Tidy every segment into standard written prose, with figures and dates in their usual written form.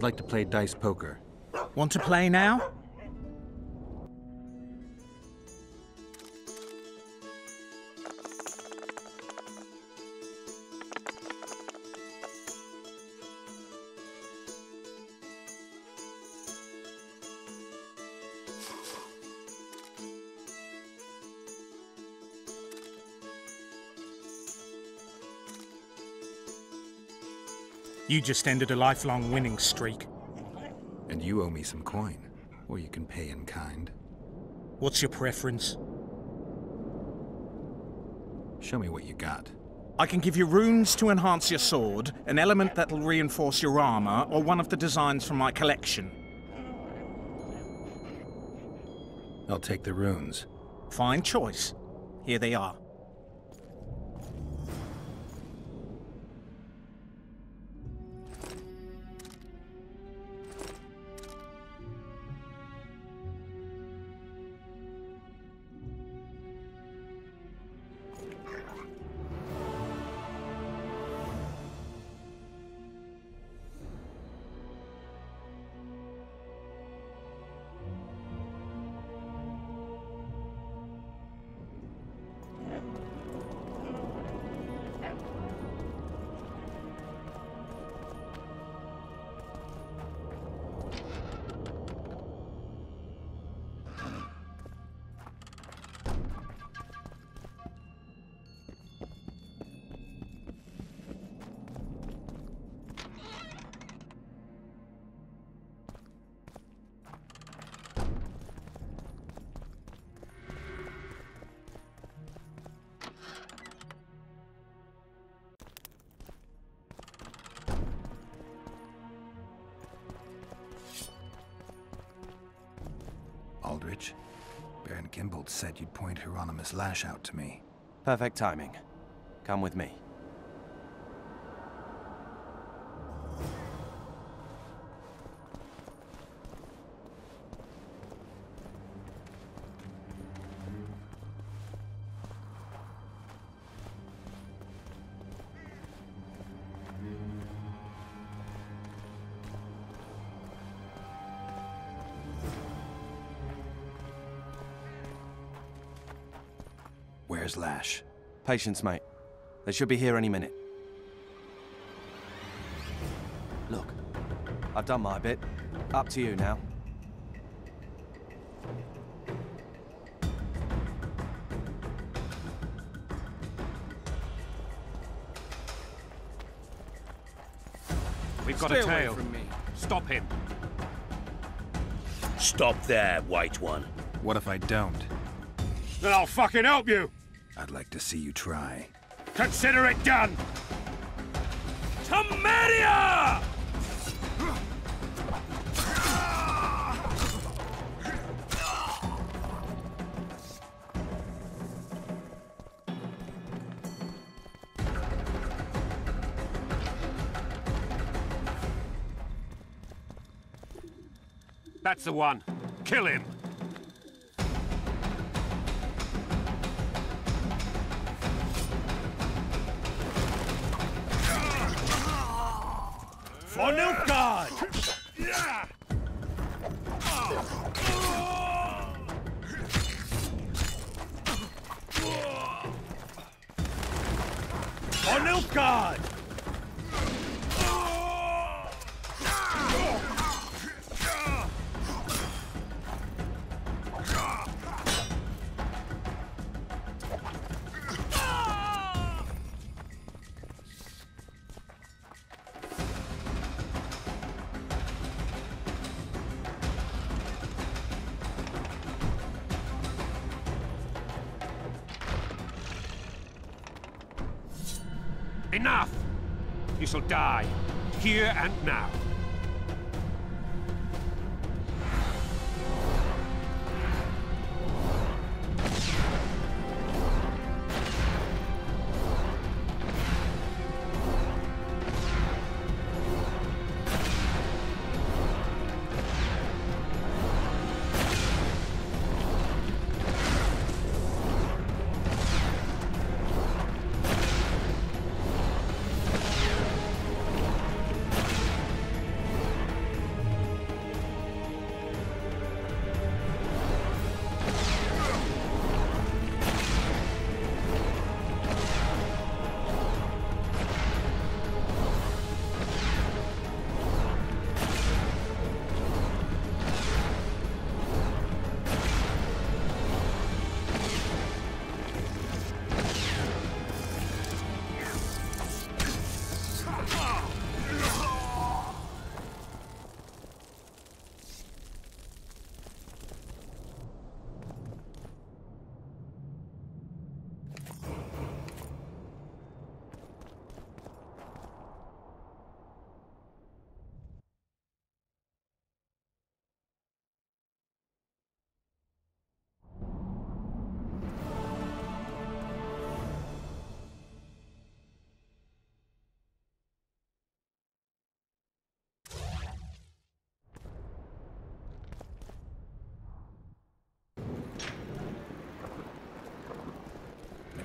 I'd like to play dice poker. Want to play now? You just ended a lifelong winning streak. And you owe me some coin. Or you can pay in kind. What's your preference? Show me what you got. I can give you runes to enhance your sword, an element that'll reinforce your armor, or one of the designs from my collection. I'll take the runes. Fine choice. Here they are. Aldrich, Baron Kimbold said you'd point Hieronymus Lash out to me. Perfect timing. Come with me. Where's Lash? Patience, mate. They should be here any minute. Look, I've done my bit. Up to you now. We've got a tail. From me. Stop him. Stop there, White One. What if I don't? Then I'll fucking help you! I'd like to see you try. Consider it done! Temeria! That's the one. Kill him! For Nilfgaard! For Nilfgaard! Enough! You shall die, here and now.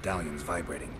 medallion's vibrating.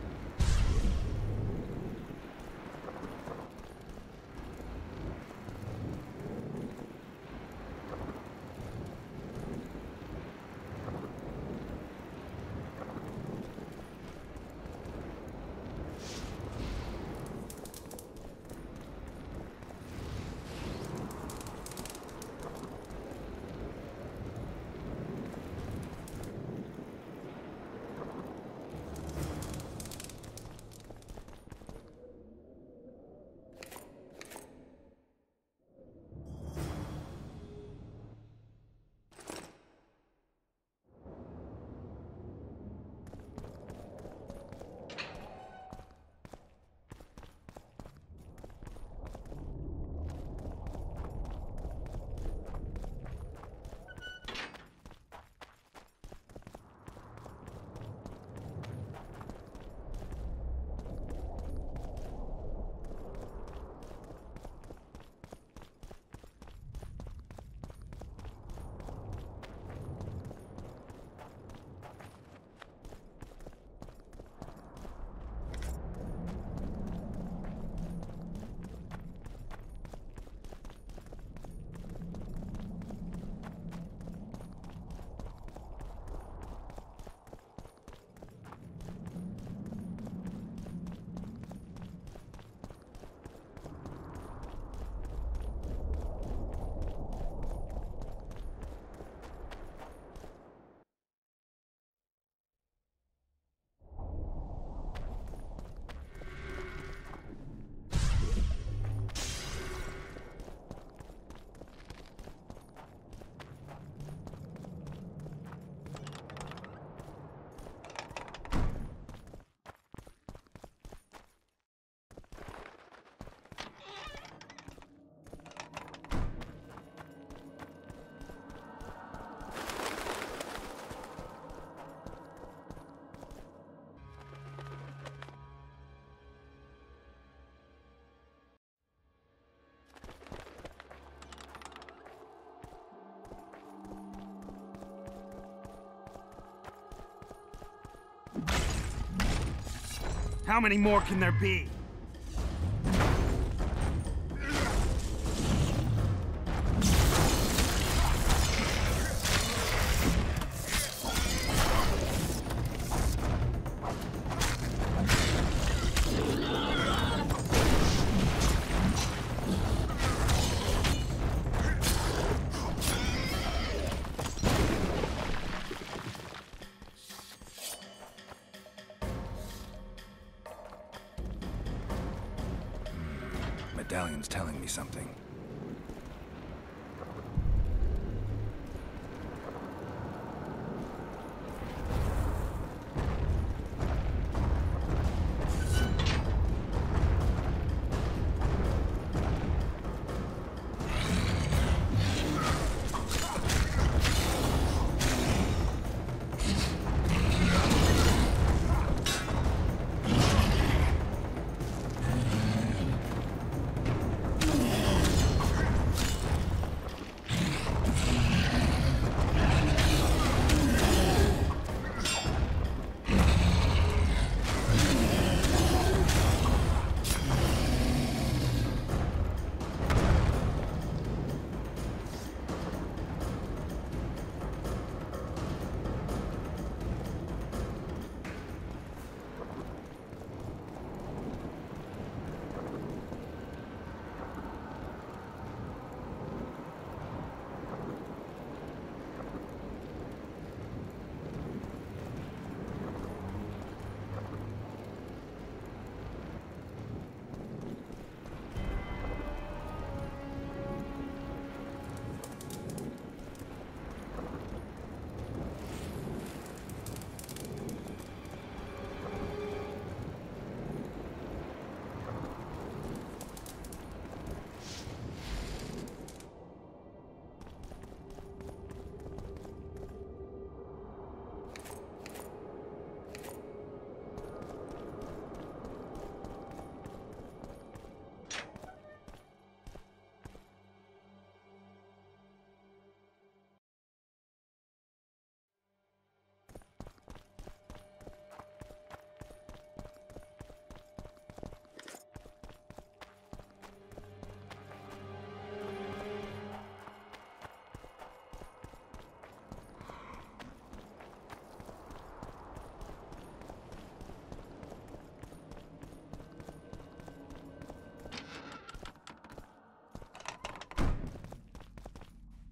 How many more can there be? Medallion's telling me something.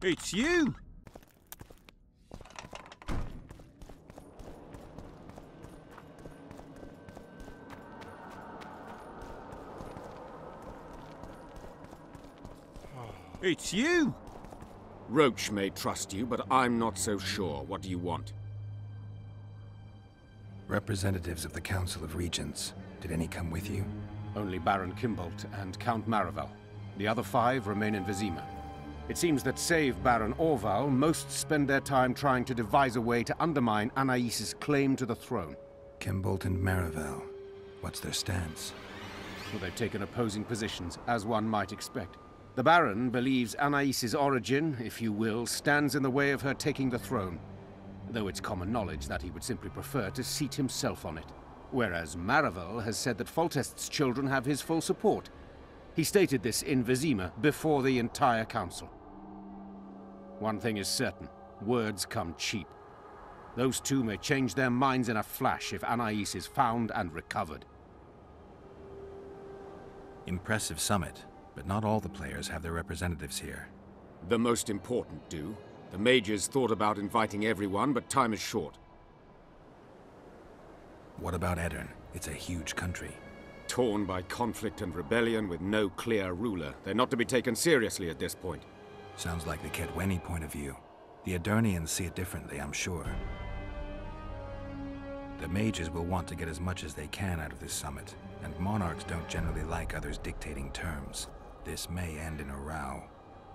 It's you! It's you! Roach may trust you, but I'm not so sure. What do you want? Representatives of the Council of Regents. Did any come with you? Only Baron Kimbolt and Count Maravel. The other 5 remain in Vizima. It seems that save Baron Orval, most spend their time trying to devise a way to undermine Anais' claim to the throne. Kimbolt and Maravel. What's their stance? Well, they've taken opposing positions, as one might expect. The Baron believes Anais' origin, if you will, stands in the way of her taking the throne, though it's common knowledge that he would simply prefer to seat himself on it. Whereas Maravel has said that Foltest's children have his full support. He stated this in Vizima before the entire council. One thing is certain, words come cheap. Those two may change their minds in a flash if Anais is found and recovered. Impressive summit, but not all the players have their representatives here. The most important do. The mages thought about inviting everyone, but time is short. What about Aedirn? It's a huge country. Torn by conflict and rebellion with no clear ruler. They're not to be taken seriously at this point. Sounds like the Kaedweni point of view. The Aedirnians see it differently, I'm sure. The mages will want to get as much as they can out of this summit, and monarchs don't generally like others dictating terms. This may end in a row.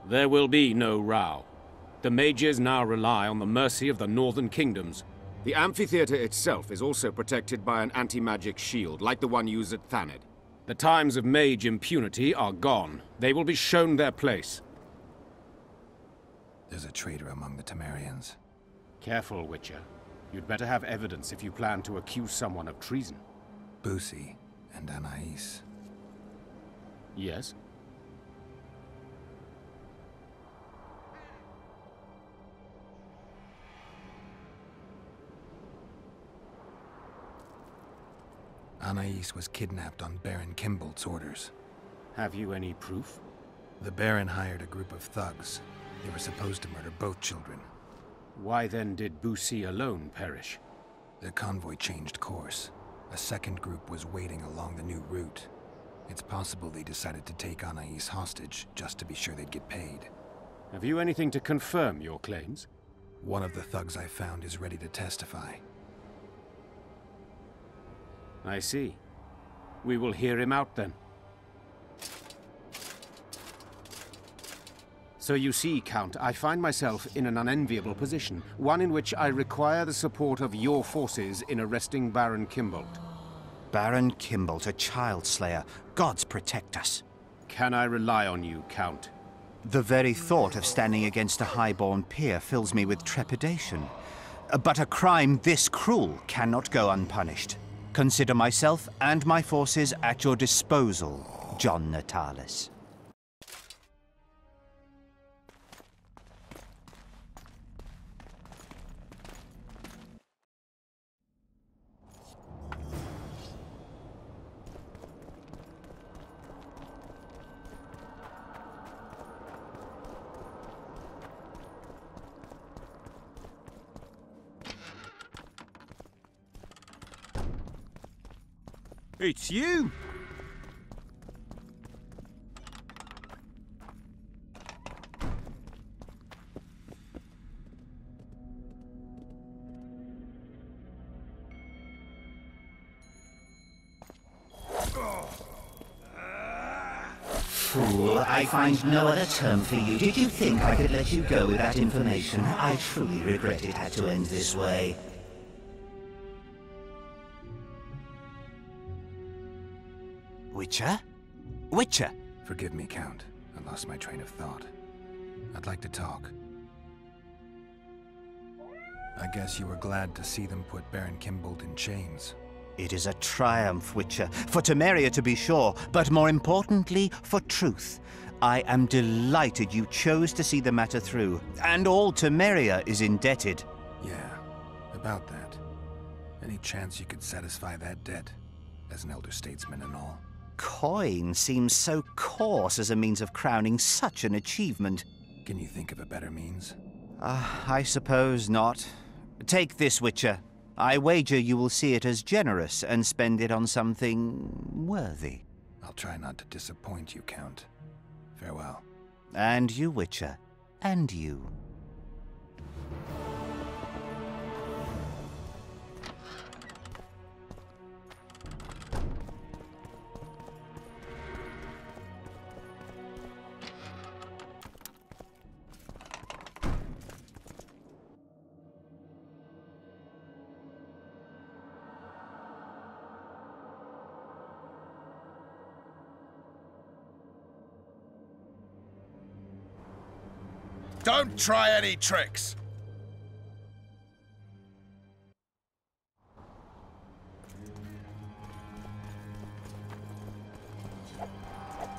There will be no row. The mages now rely on the mercy of the northern kingdoms. The amphitheater itself is also protected by an anti-magic shield, like the one used at Thanedd. The times of mage impunity are gone. They will be shown their place. There's a traitor among the Temerians. Careful, Witcher. You'd better have evidence if you plan to accuse someone of treason. Busi and Anais. Yes? Anais was kidnapped on Baron Kimbolt's orders. Have you any proof? The Baron hired a group of thugs. They were supposed to murder both children. Why then did Busi alone perish? Their convoy changed course. A second group was waiting along the new route. It's possible they decided to take Anais hostage, just to be sure they'd get paid. Have you anything to confirm your claims? One of the thugs I found is ready to testify. I see. We will hear him out then. So you see, Count, I find myself in an unenviable position, one in which I require the support of your forces in arresting Baron Kimbolt. Baron Kimbolt, a child slayer. Gods protect us. Can I rely on you, Count? The very thought of standing against a highborn peer fills me with trepidation. But a crime this cruel cannot go unpunished. Consider myself and my forces at your disposal, John Natalis. It's you! Fool, I find no other term for you. Did you think I could let you go with that information? I truly regret it had to end this way. Witcher? Witcher! Forgive me, Count. I lost my train of thought. I'd like to talk. I guess you were glad to see them put Baron Kimbolt in chains. It is a triumph, Witcher. For Temeria, to be sure, but more importantly, for truth. I am delighted you chose to see the matter through, and all Temeria is indebted. Yeah, about that. Any chance you could satisfy that debt? As an elder statesman and all. Coin seems so coarse as a means of crowning such an achievement. Can you think of a better means? I suppose not. Take this, Witcher. I wager you will see it as generous and spend it on something worthy. I'll try not to disappoint you, Count. Farewell. And you, Witcher. And you. Don't try any tricks!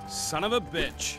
Son of a bitch.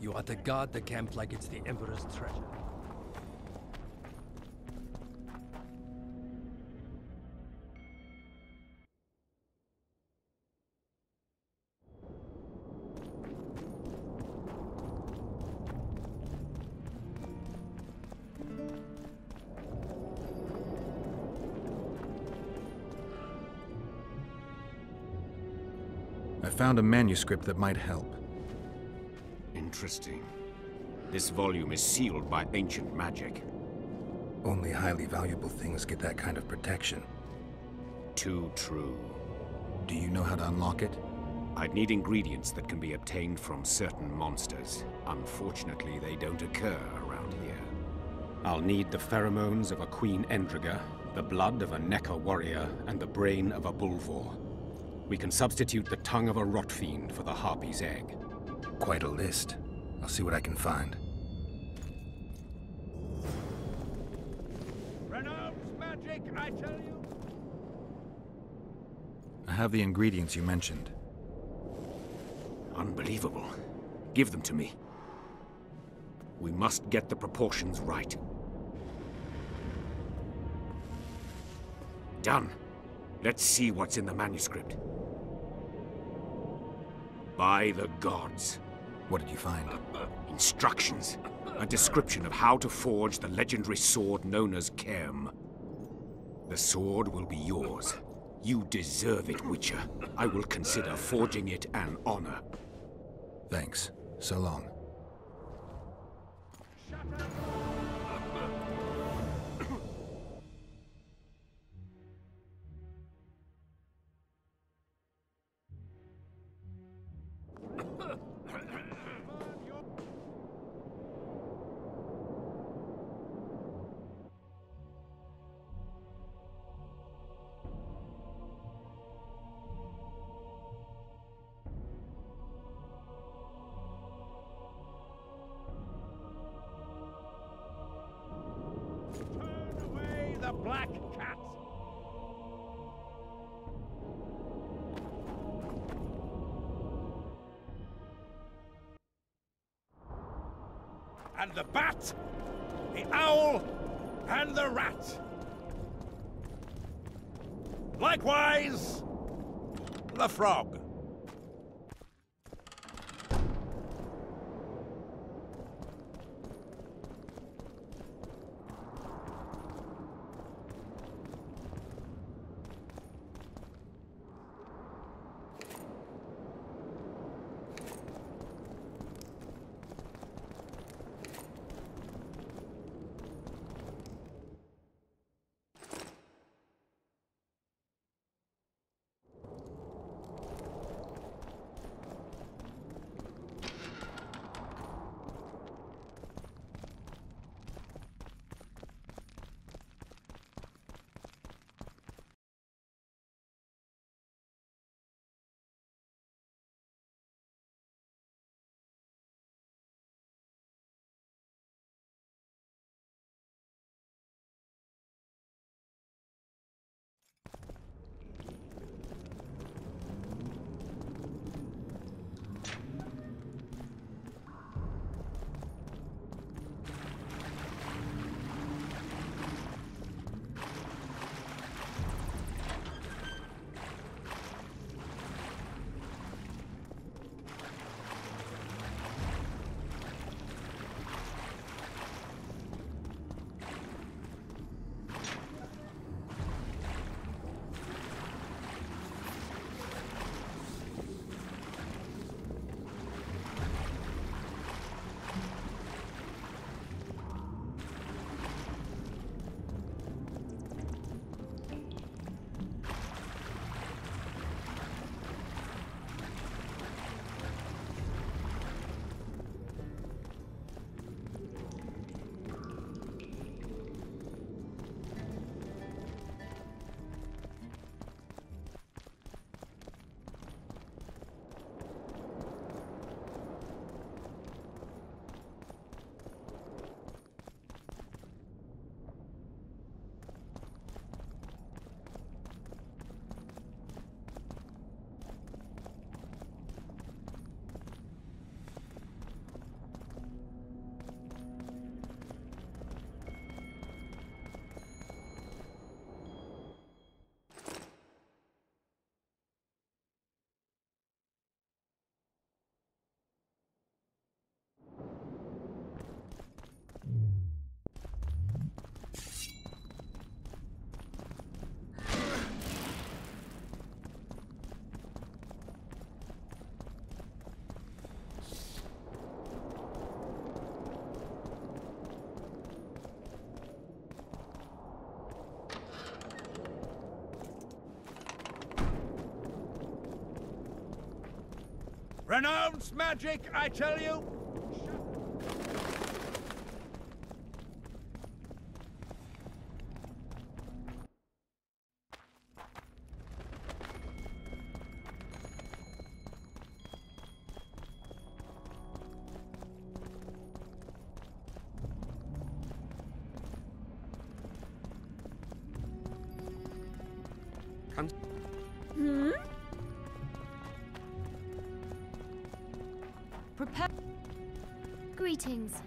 You are to guard the camp like it's the Emperor's treasure. I found a manuscript that might help. Interesting. This volume is sealed by ancient magic. Only highly valuable things get that kind of protection. Too true. Do you know how to unlock it? I'd need ingredients that can be obtained from certain monsters. Unfortunately, they don't occur around here. I'll need the pheromones of a Queen Endriga, the blood of a Necker warrior, and the brain of a Bulvor. We can substitute the tongue of a rot fiend for the Harpy's egg. Quite a list. I'll see what I can find. Renounce magic, I tell you! I have the ingredients you mentioned. Unbelievable. Give them to me. We must get the proportions right. Done. Let's see what's in the manuscript. By the gods. What did you find? Instructions. A description of how to forge the legendary sword known as Cairn. The sword will be yours. You deserve it, Witcher. I will consider forging it an honor. Thanks. So long. and the bat, the owl, and the rat. Likewise, the frog. Renounce magic, I tell you! Hmm? Prepare. Greetings.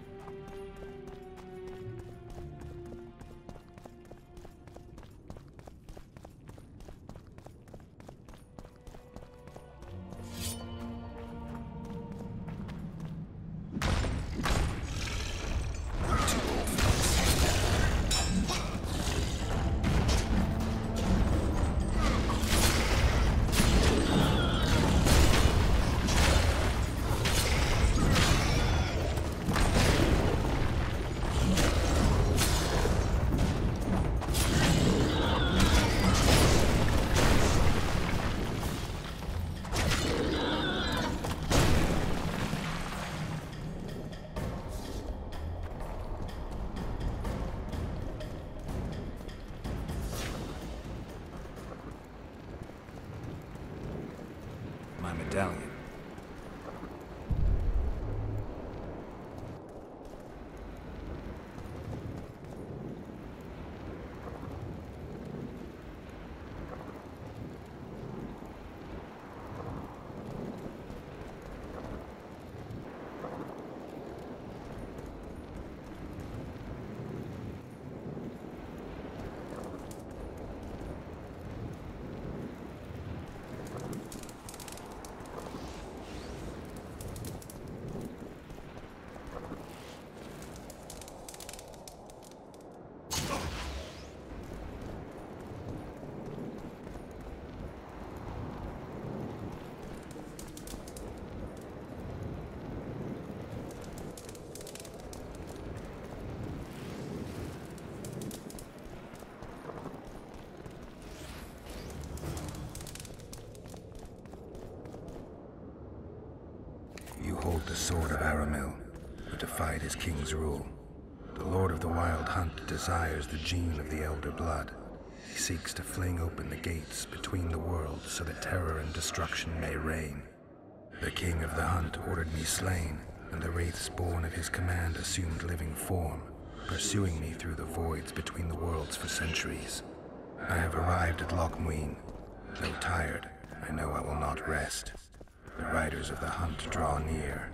My medallion. hold the sword of Aramil, who defied his king's rule. The Lord of the Wild Hunt desires the gene of the Elder Blood. He seeks to fling open the gates between the worlds so that terror and destruction may reign. The King of the Hunt ordered me slain, and the wraiths born of his command assumed living form, pursuing me through the voids between the worlds for centuries. I have arrived at Loch Muin. Though tired, I know I will not rest. The riders of the hunt draw near.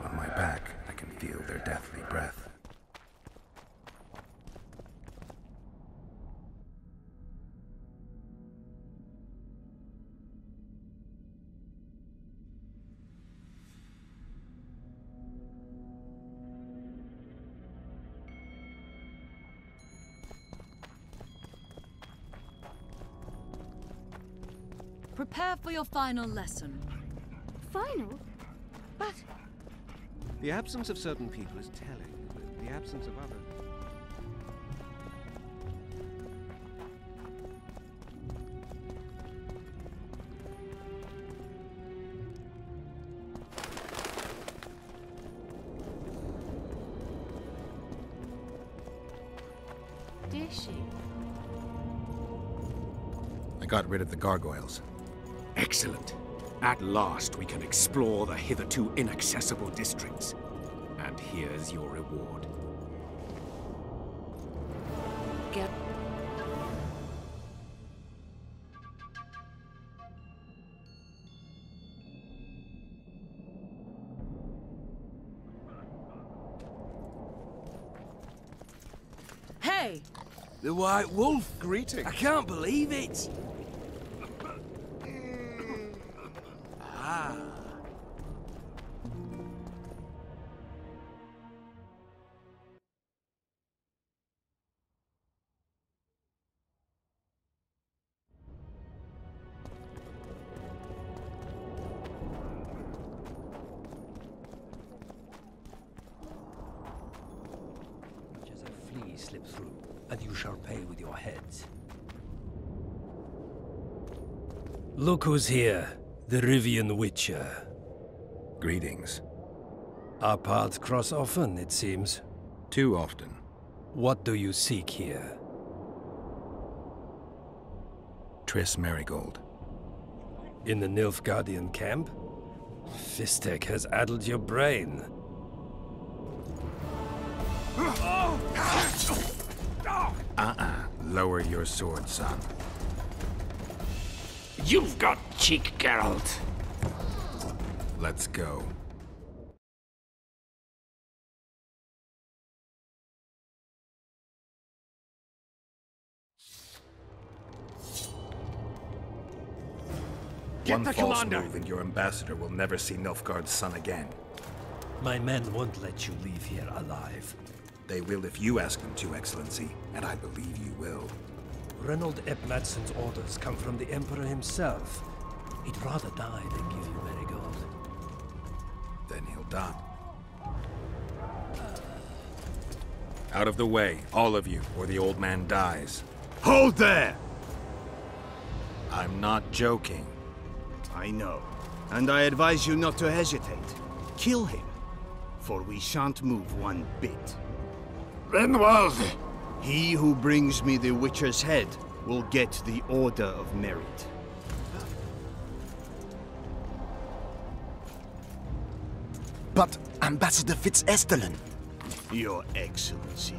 On my back, I can feel their deathly breath. Prepare for your final lesson. Final? But... The absence of certain people is telling. The absence of others... Did she? I got rid of the gargoyles. Excellent. At last we can explore the hitherto inaccessible districts. And here's your reward. Get... Hey! The White Wolf. Greetings. I can't believe it. Ah. Just a flea slip through, and you shall pay with your heads. Look who's here, the Rivian Witcher. Greetings. Our paths cross often, it seems. Too often. What do you seek here? Triss Merigold. In the Nilfgaardian camp? Fistek has addled your brain. Lower your sword, son. You've got cheek, Geralt. Let's go. Get One the false commander. move and your ambassador will never see Nilfgaard's son again. My men won't let you leave here alive. They will if you ask them to, Excellency, and I believe you will. Reynold Ep Madsen's orders come from the Emperor himself. He'd rather die than give you Merigold. Then he'll die. Out of the way, all of you, or the old man dies. Hold there! I'm not joking. I know. And I advise you not to hesitate. Kill him. For we shan't move one bit. Renwald! He who brings me the Witcher's head will get the Order of Merit. But Ambassador Fitz-Estellen... Your Excellency.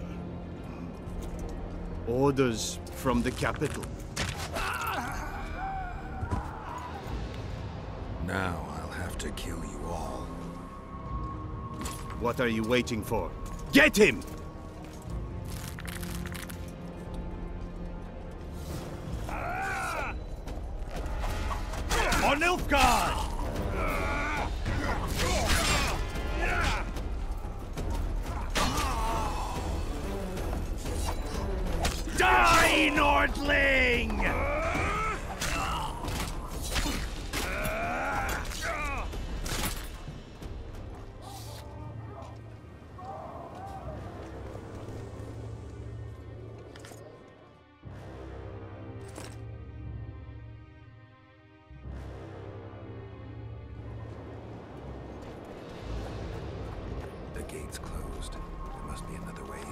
Orders from the capital. Now I'll have to kill you all. What are you waiting for? Get him! On Nilfgaard! Die, Nordling! gate's closed. There must be another way in.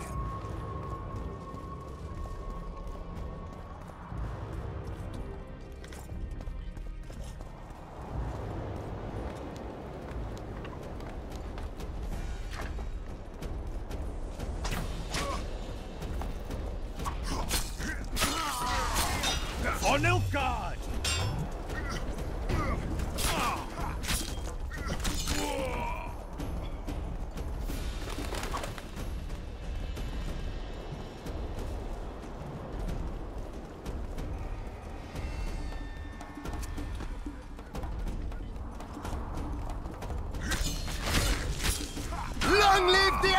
For Nilfgaard! Long live the